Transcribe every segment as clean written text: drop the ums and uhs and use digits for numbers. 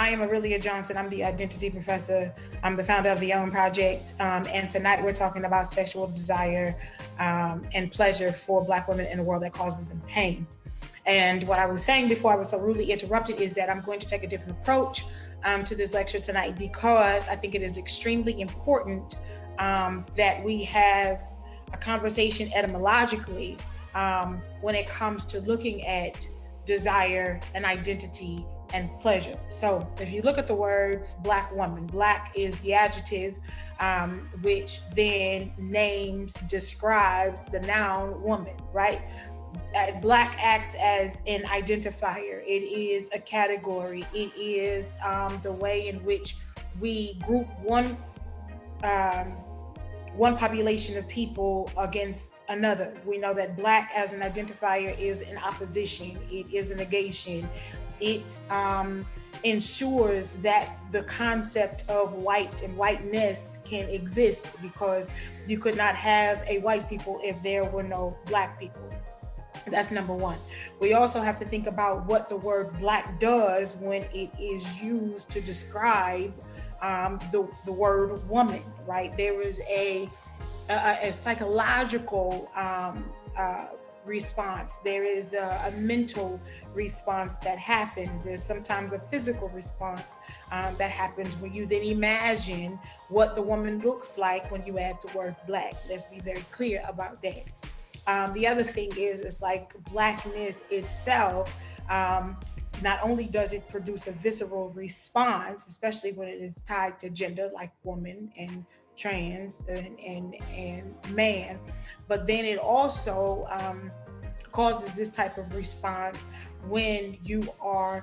I am Aurelia Johnson. I'm the identity professor. I'm the founder of the OWN Project. And tonight we're talking about sexual desire and pleasure for Black women in a world that causes them pain. And what I was saying before I was so rudely interrupted is that I'm going to take a different approach to this lecture tonight, because I think it is extremely important that we have a conversation etymologically when it comes to looking at desire and identity and pleasure. So if you look at the words Black woman, Black is the adjective which then names, describes the noun woman, right? Black acts as an identifier. It is a category. It is the way in which we group one population of people against another. We know that Black as an identifier is an opposition. It is a negation. It ensures that the concept of white and whiteness can exist, because you could not have a white people if there were no Black people. That's number one. We also have to think about what the word Black does when it is used to describe the word woman, right? There is a psychological response. There is a mental response that happens. There's sometimes a physical response that happens when you then imagine what the woman looks like when you add the word Black. Let's be very clear about that. The other thing is, it's like Blackness itself, not only does it produce a visceral response, especially when it is tied to gender, like woman and trans and man, but then it also causes this type of response when you are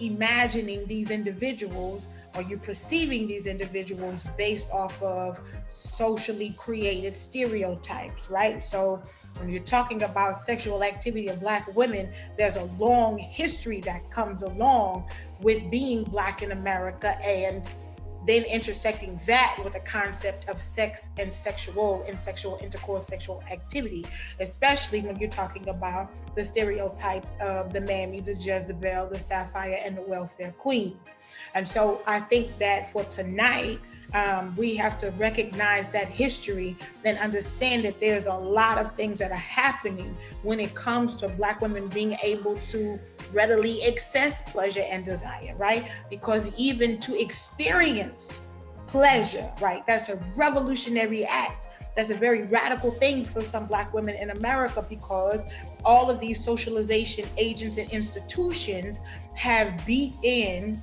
imagining these individuals, or you're perceiving these individuals based off of socially created stereotypes, right? So when you're talking about sexual activity of Black women, there's a long history that comes along with being Black in America, and then intersecting that with the concept of sex and sexual intercourse, sexual activity, especially when you're talking about the stereotypes of the mammy, the Jezebel, the Sapphire, and the welfare queen. And so I think that for tonight, we have to recognize that history and understand that there's a lot of things that are happening when it comes to Black women being able to readily access pleasure and desire, right? Because even to experience pleasure, right, that's a revolutionary act. That's a very radical thing for some Black women in America, because all of these socialization agents and institutions have beat in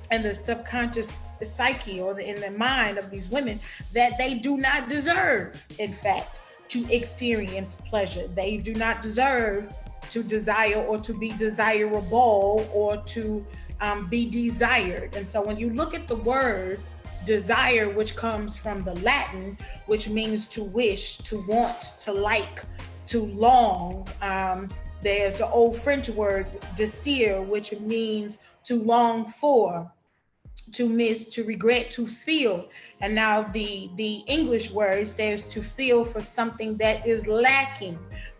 the subconscious psyche, or in the mind of these women, that they do not deserve, in fact, to experience pleasure. They do not deserve to desire, or to be desirable, or to be desired. And so when you look at the word desire, which comes from the Latin, which means to wish, to want, to like, to long, there's the old French word désir, which means to long for, to miss, to regret, to feel. And now the English word says to feel for something that is lacking.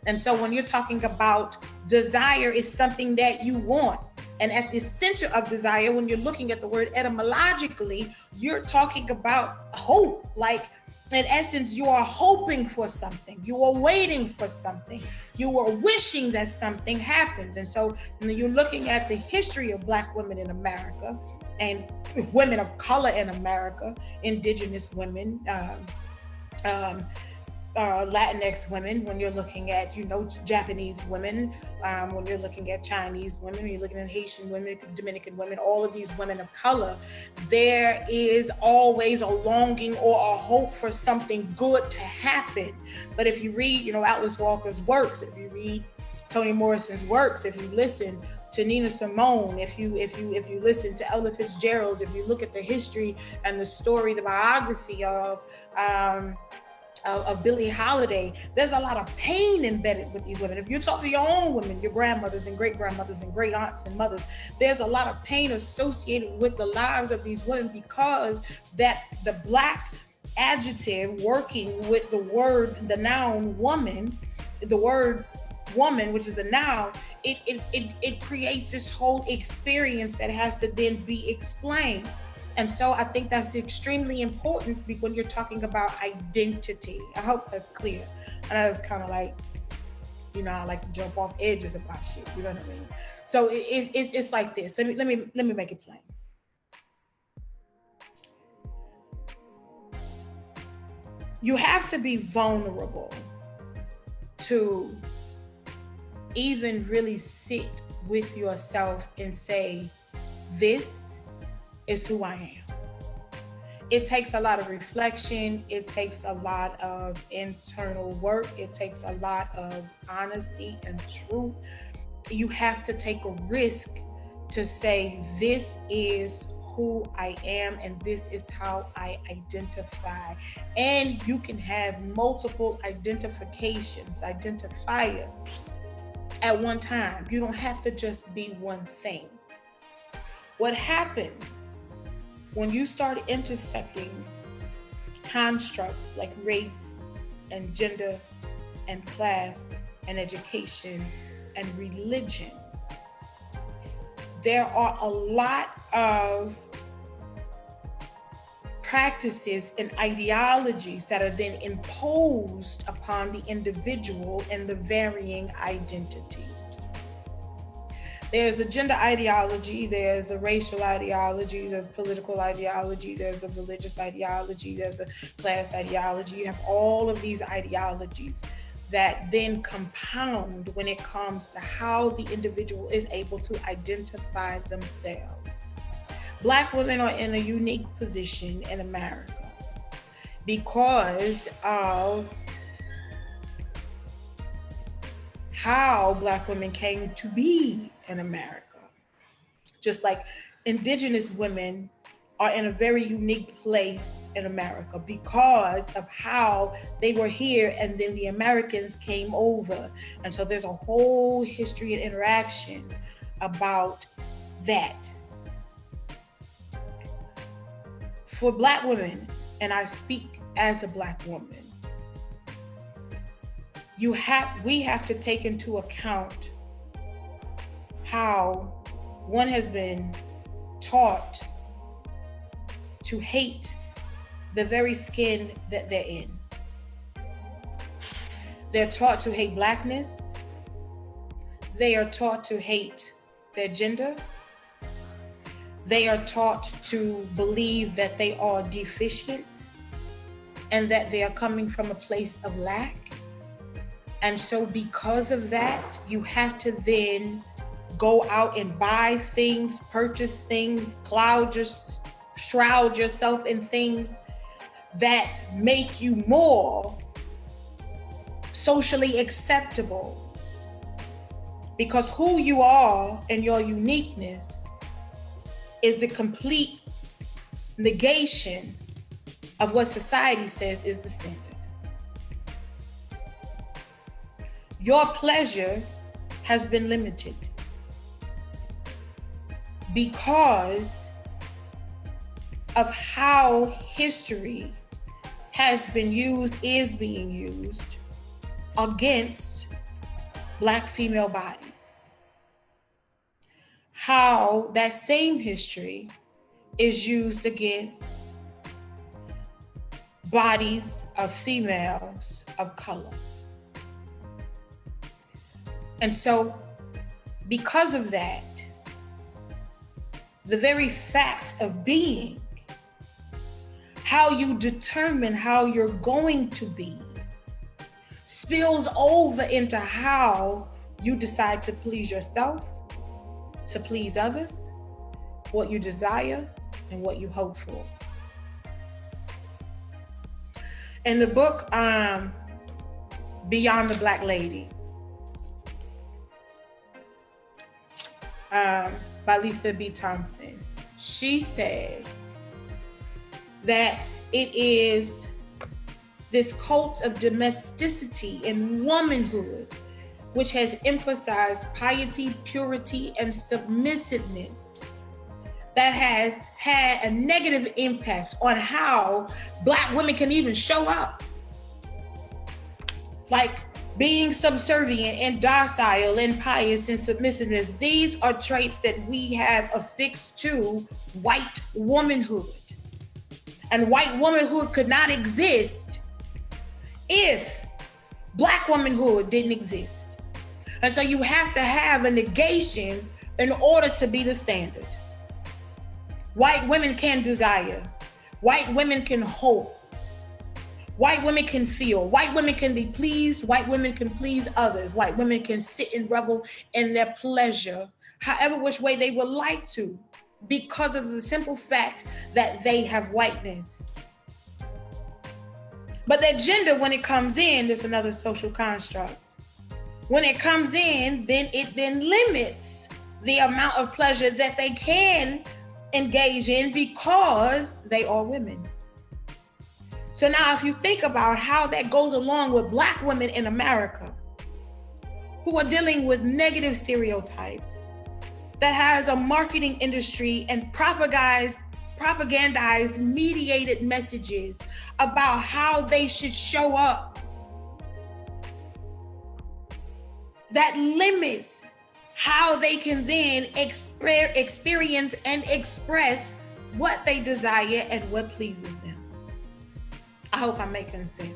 And so when you're talking about desire, is something that you want. And at the center of desire, when you're looking at the word etymologically, you're talking about hope. Like, in essence, you are hoping for something. You are waiting for something. You are wishing that something happens. And so when you're looking at the history of Black women in America, and women of color in America, indigenous women, Latinx women, when you're looking at, Japanese women, when you're looking at Chinese women, when you're looking at Haitian women, Dominican women, all of these women of color, there is always a longing or a hope for something good to happen. But if you read, Atlas Walker's works, if you read Toni Morrison's works, if you listen to Nina Simone, if you listen to Ella Fitzgerald, if you look at the history and the story, the biography of Billie Holiday, there's a lot of pain embedded with these women. If you talk to your own women, your grandmothers and great grandmothers and great aunts and mothers, there's a lot of pain associated with the lives of these women, because that the Black adjective working with the noun woman, the word woman, which is a noun, it creates this whole experience that has to then be explained. And so I think that's extremely important when you're talking about identity. I hope that's clear. I know it's kind of like, I like to jump off edges about shit. You know what I mean? So it's like this. Let me make it plain. You have to be vulnerable to even really sit with yourself and say, this is who I am. It takes a lot of reflection. It takes a lot of internal work. It takes a lot of honesty and truth. You have to take a risk to say, this is who I am and this is how I identify. And you can have multiple identifiers at one time. You don't have to just be one thing. What happens when you start intersecting constructs like race and gender and class and education and religion, there are a lot of practices and ideologies that are then imposed upon the individual and the varying identities. There's a gender ideology, there's a racial ideology, there's political ideology, there's a religious ideology, there's a class ideology. You have all of these ideologies that then compound when it comes to how the individual is able to identify themselves. Black women are in a unique position in America because of how Black women came to be in America. Just like indigenous women are in a very unique place in America because of how they were here and then the Americans came over. And so there's a whole history and interaction about that. For Black women, and I speak as a Black woman, we have to take into account how one has been taught to hate the very skin that they're in. They're taught to hate Blackness. They are taught to hate their gender. They are taught to believe that they are deficient and that they are coming from a place of lack. And so because of that, you have to then go out and buy things, purchase things, shroud yourself in things that make you more socially acceptable. Because who you are and your uniqueness is the complete negation of what society says is the standard. Your pleasure has been limited because of how history has been used, is being used against Black female bodies. How that same history is used against bodies of females of color. And so, because of that, the very fact of being, how you determine how you're going to be, spills over into how you decide to please yourself, to please others, what you desire, and what you hope for. In the book, Beyond the Black Lady, by Lisa B. Thompson, she says that it is this cult of domesticity and womanhood which has emphasized piety, purity, and submissiveness that has had a negative impact on how Black women can even show up. Like, being subservient and docile and pious and submissiveness. These are traits that we have affixed to white womanhood. And white womanhood could not exist if black womanhood didn't exist. And so you have to have a negation in order to be the standard. White women can desire. White women can hope. White women can feel. White women can be pleased. White women can please others. White women can sit and revel in their pleasure, however which way they would like to, because of the simple fact that they have whiteness. But their gender, when it comes in, is another social construct. When it comes in, then it limits the amount of pleasure that they can engage in because they are women. So now if you think about how that goes along with black women in America who are dealing with negative stereotypes, that has a marketing industry and propagandized mediated messages about how they should show up, that limits how they can then experience and express what they desire and what pleases them. I hope I'm making sense.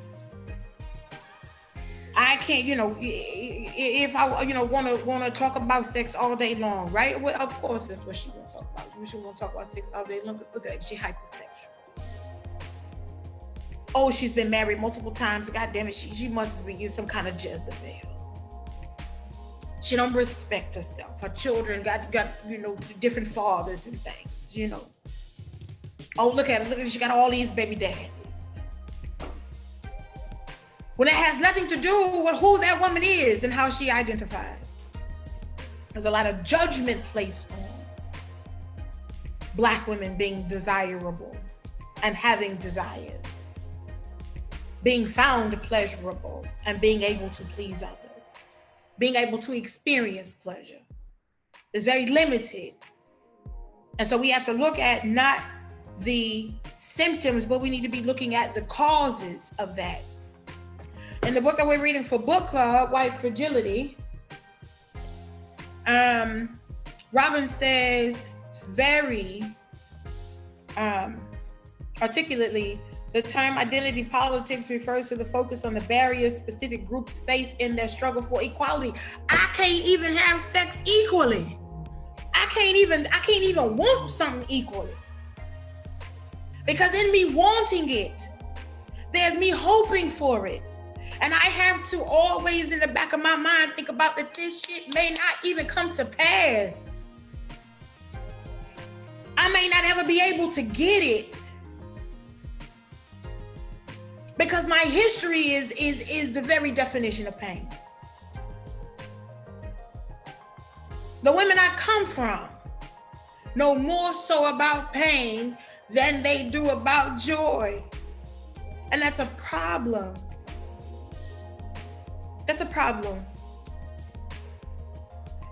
I can't, if I, want to talk about sex all day long, right? Well, of course, that's what she want to talk about. She want to talk about sex all day long. Look at that, she hypersexual. Oh, she's been married multiple times. God damn it, she must be some kind of Jezebel. She don't respect herself. Her children got different fathers and things, Oh, look at her. She got all these baby daddies. When it has nothing to do with who that woman is and how she identifies. There's a lot of judgment placed on black women being desirable and having desires, being found pleasurable and being able to please others, being able to experience pleasure. It's very limited. And so we have to look at not the symptoms, but we need to be looking at the causes of that. In the book that we're reading for book club, White Fragility, Robin says very articulately, the term identity politics refers to the focus on the barriers specific groups face in their struggle for equality. I can't even have sex equally. I can't even want something equally. Because in me wanting it, there's me hoping for it. And I have to always in the back of my mind think about that this shit may not even come to pass. I may not ever be able to get it. Because my history is the very definition of pain. The women I come from know more so about pain than they do about joy. And that's a problem. That's a problem.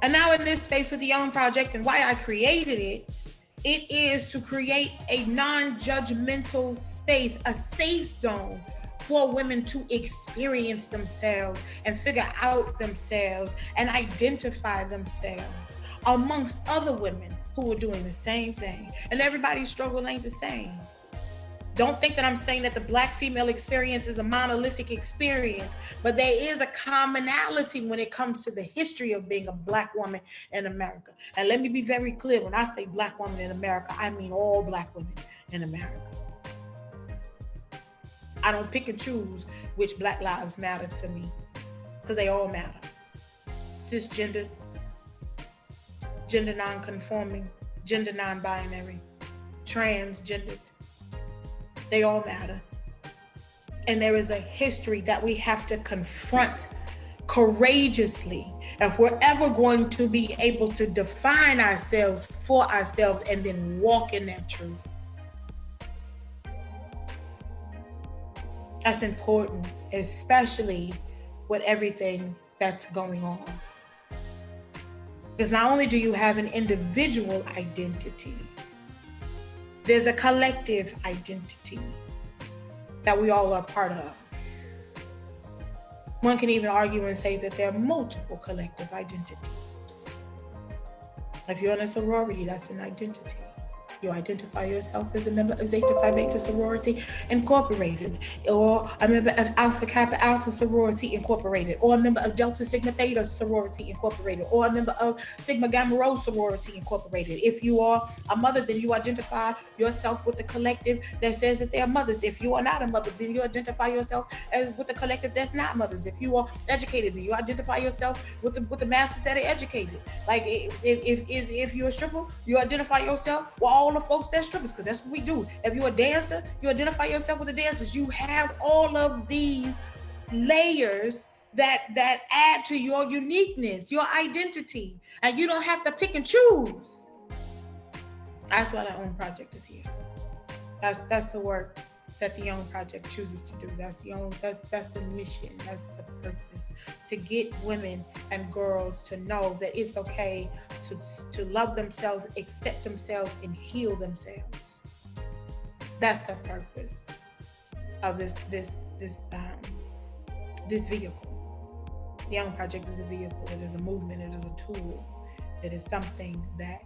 And now in this space with the Own Project and why I created it, it is to create a non-judgmental space, a safe zone for women to experience themselves and figure out themselves and identify themselves amongst other women who are doing the same thing. And everybody's struggle ain't the same. Don't think that I'm saying that the Black female experience is a monolithic experience, but there is a commonality when it comes to the history of being a Black woman in America. And let me be very clear, when I say Black woman in America, I mean all Black women in America. I don't pick and choose which Black lives matter to me, because they all matter. Cisgender, gender non-conforming, gender non-binary, transgendered. They all matter. And there is a history that we have to confront courageously if we're ever going to be able to define ourselves for ourselves and then walk in that truth. That's important, especially with everything that's going on. Because not only do you have an individual identity, there's a collective identity that we all are part of. One can even argue and say that there are multiple collective identities. If you're in a sorority, that's an identity. You identify yourself as a member of Zeta Phi Beta Sorority Incorporated, or a member of Alpha Kappa Alpha Sorority Incorporated, or a member of Delta Sigma Theta Sorority Incorporated, or a member of Sigma Gamma Rho Sorority Incorporated. If you are a mother, then you identify yourself with the collective that says that they are mothers. If you are not a mother, then you identify yourself as with the collective that's not mothers. If you are educated, then you identify yourself with the masters that are educated. Like if you're a stripper, you identify yourself with all the folks that strippers, because that's what we do. If you're a dancer, you identify yourself with the dancers. You have all of these layers that add to your uniqueness, your identity, and you don't have to pick and choose. That's why the OWN Project is here. That's the work that the OWN Project chooses to do. That's the mission. That's the purpose, to get women and girls to know that it's okay to love themselves, accept themselves, and heal themselves. That's the purpose of this vehicle. The OWN Project is a vehicle. It is a movement. It is a tool. It is something that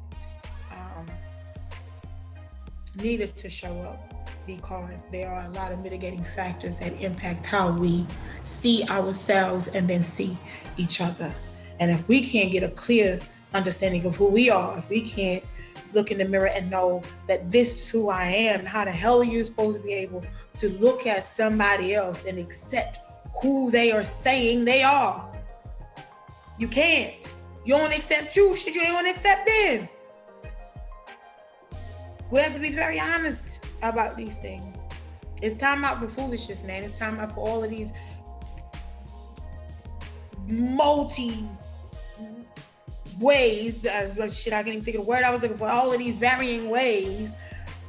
needed to show up, because there are a lot of mitigating factors that impact how we see ourselves and then see each other. And if we can't get a clear understanding of who we are, if we can't look in the mirror and know that this is who I am, how the hell are you supposed to be able to look at somebody else and accept who they are saying they are? You can't. You don't accept you, shit, you ain't gonna accept them. We have to be very honest about these things. It's time out for foolishness, man. It's time out for all of these multi ways. I can't even think of the word I was looking for. All of these varying ways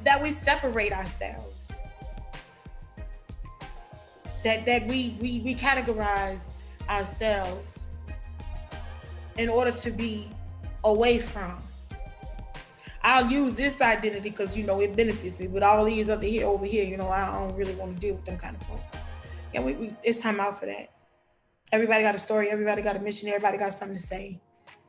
that we separate ourselves. That we categorize ourselves in order to be away from. I'll use this identity because, it benefits me, but all these over here, I don't really want to deal with them kind of folk. And it's time out for that. Everybody got a story. Everybody got a mission. Everybody got something to say.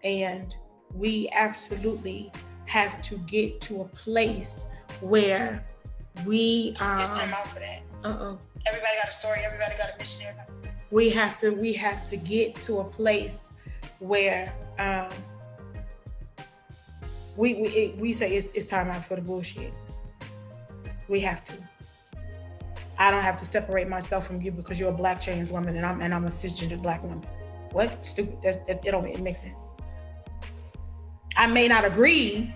And we absolutely have to get to a place where we... it's time out for that. Everybody got a story. Everybody got a mission. We have to get to a place where... We say it's time out for the bullshit. We have to. I don't have to separate myself from you because you're a black trans woman and I'm a cisgender black woman. What? Stupid. It makes sense. I may not agree,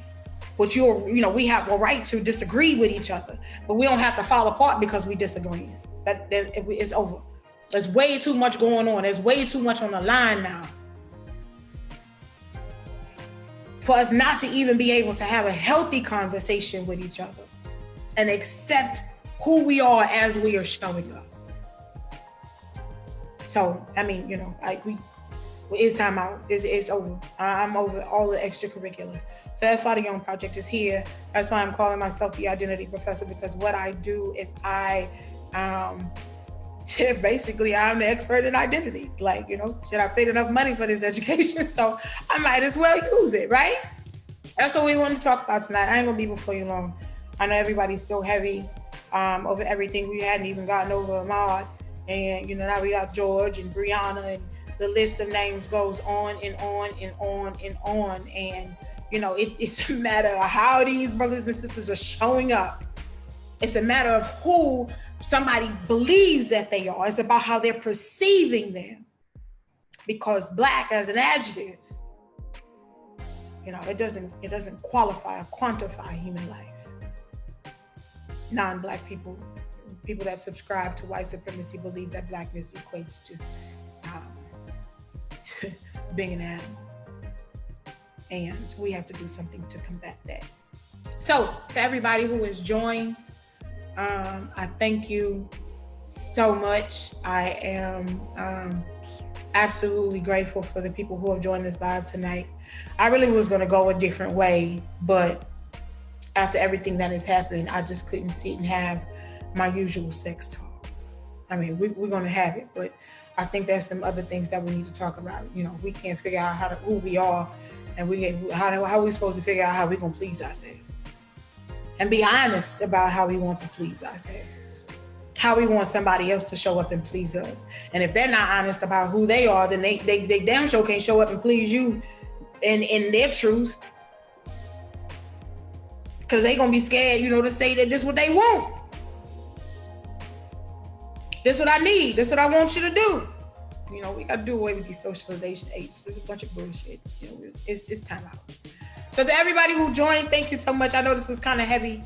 but we have a right to disagree with each other, but we don't have to fall apart because we disagree. It's over. There's way too much going on. There's way too much on the line now for us not to even be able to have a healthy conversation with each other and accept who we are as we are showing up. So, it's time out. It's over. I'm over all the extracurricular. So that's why the OWN Project is here. That's why I'm calling myself the Identity Professor, because what I do is basically I'm the expert in identity. Should I paid enough money for this education? So I might as well use it, right? That's what we want to talk about tonight. I ain't gonna be before you long. I know everybody's still heavy over everything. We hadn't even gotten over Ahmad. And now we got George and Brianna, and the list of names goes on and on and on and on. And it's a matter of how these brothers and sisters are showing up. It's a matter of who somebody believes that they are. It's about how they're perceiving them. Because black as an adjective, it doesn't qualify or quantify human life. Non-black people that subscribe to white supremacy, believe that blackness equates to being an animal. And we have to do something to combat that. So to everybody who has joined, I thank you so much. I am absolutely grateful for the people who have joined this live tonight. I really was going to go a different way, but after everything that has happened, I just couldn't sit and have my usual sex talk. We're going to have it, but I think there's some other things that we need to talk about. We can't figure out who we are, and how we supposed to figure out how we gonna please ourselves, and be honest about how we want to please ourselves, how we want somebody else to show up and please us. And if they're not honest about who they are, then they damn sure can't show up and please you in their truth, because they gonna be scared, to say that this is what they want. This is what I need. This is what I want you to do. We got to do away with these socialization ages. It's a bunch of bullshit. It's time out. So to everybody who joined, thank you so much. I know this was kind of heavy,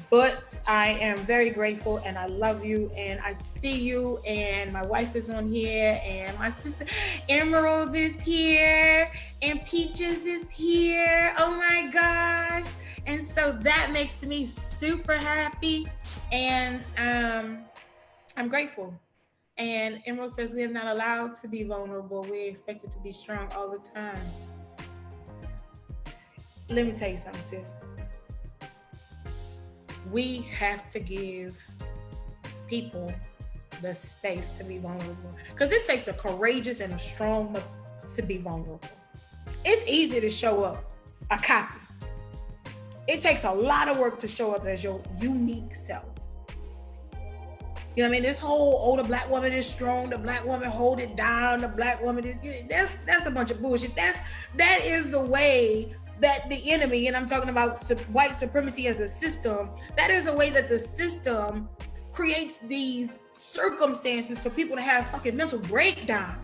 but I am very grateful, and I love you, and I see you, and my wife is on here, and my sister Emerald is here, and Peaches is here. Oh my gosh. And so that makes me super happy, and I'm grateful. And Emerald says, we are not allowed to be vulnerable. We're expected to be strong all the time. Let me tell you something, sis. We have to give people the space to be vulnerable, because it takes a courageous and a strong to be vulnerable. It's easy to show up a copy. It takes a lot of work to show up as your unique self. This whole, the black woman is strong, the black woman hold it down, the black woman is, that's a bunch of bullshit. That is the way that the enemy, and I'm talking about white supremacy as a system, that is the way that the system creates these circumstances for people to have fucking mental breakdowns.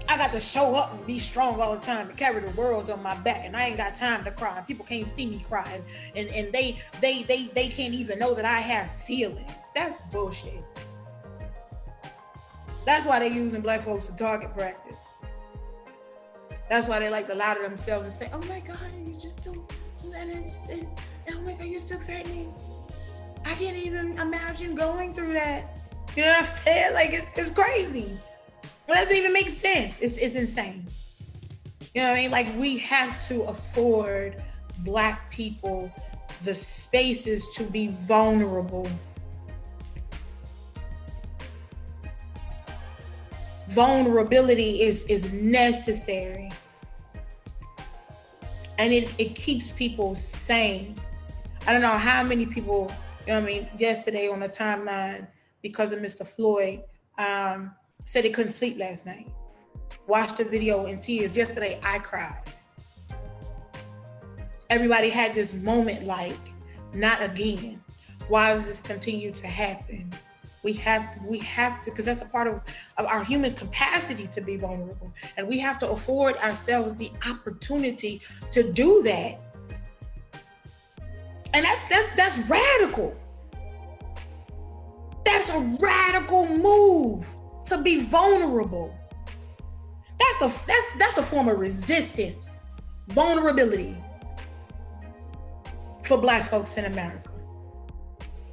I got to show up and be strong all the time and carry the world on my back, and I ain't got time to cry. People can't see me crying, and they can't even know that I have feelings. That's bullshit. That's why they're using black folks for target practice. That's why they like to lie to themselves and say, oh my God, you just don't, oh my God, you're still threatening. I can't even imagine going through that. You know what I'm saying? Like, it's crazy. It doesn't even make sense. It's insane. You know what I mean? Like, we have to afford Black people the spaces to be vulnerable. Vulnerability is necessary. And it keeps people sane. I don't know how many people, yesterday on the timeline, because of Mr. Floyd, said they couldn't sleep last night. Watched the video in tears. Yesterday, I cried. Everybody had this moment like, not again. Why does this continue to happen? We have to, because that's a part of our human capacity to be vulnerable. And we have to afford ourselves the opportunity to do that. And that's radical. That's a radical move, to be vulnerable. That's a form of resistance, vulnerability for Black folks in America.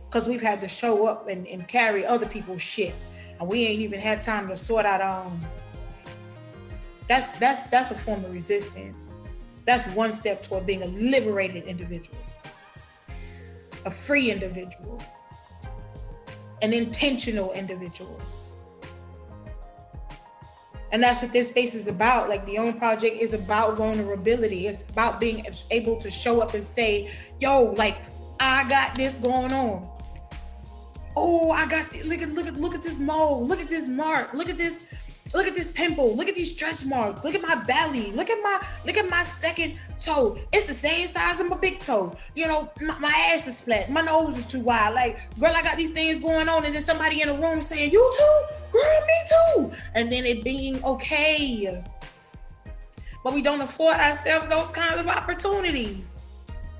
Because we've had to show up and carry other people's shit, and we ain't even had time to sort out our own. That's a form of resistance. That's one step toward being a liberated individual, a free individual, an intentional individual. And that's what this space is about. Like, the OWN Project is about vulnerability. It's about being able to show up and say, yo, like, I got this going on. Oh, I got this. Look at this mole. Look at this mark. Look at this pimple. Look at these stretch marks. Look at my belly. Look at my second toe. It's the same size as my big toe. My ass is flat. My nose is too wide. Like, girl, I got these things going on, and then somebody in the room saying, you too? Girl, me too. And then it being okay. But we don't afford ourselves those kinds of opportunities.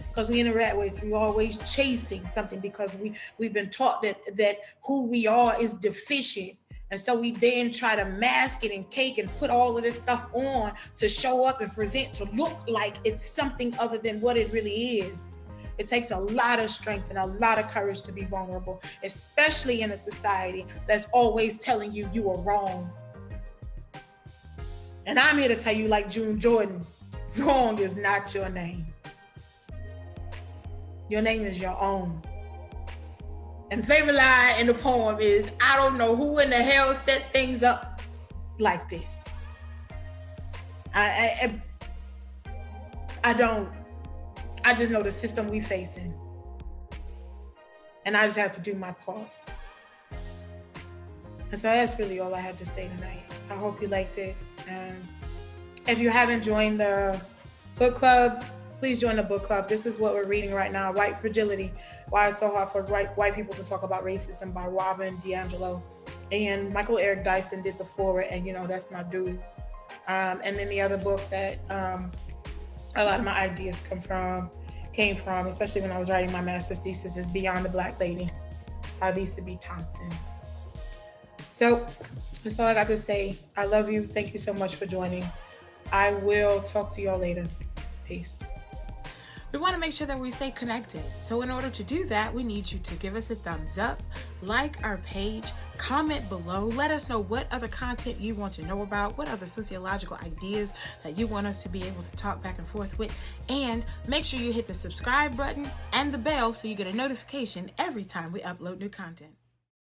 Because we interact with, we're always chasing something, because we've been taught that who we are is deficient. And so we then try to mask it and cake and put all of this stuff on to show up and present, to look like it's something other than what it really is. It takes a lot of strength and a lot of courage to be vulnerable, especially in a society that's always telling you you are wrong. And I'm here to tell you, like June Jordan, wrong is not your name. Your name is your own. And the favorite line in the poem is, I don't know who in the hell set things up like this. I don't. I just know the system we facing. And I just have to do my part. And so that's really all I had to say tonight. I hope you liked it. If you haven't joined the book club, please join the book club. This is what we're reading right now, White Fragility, Why It's So Hard for White People to Talk About Racism by Robin DiAngelo. And Michael Eric Dyson did the foreword, and that's my dude. And then the other book that a lot of my ideas came from, especially when I was writing my master's thesis, is Beyond the Black Lady by Lisa B. Thompson. So that's all I got to say. I love you. Thank you so much for joining. I will talk to y'all later. Peace. We want to make sure that we stay connected. So in order to do that, we need you to give us a thumbs up, like our page, comment below, let us know what other content you want to know about, what other sociological ideas that you want us to be able to talk back and forth with, and make sure you hit the subscribe button and the bell so you get a notification every time we upload new content.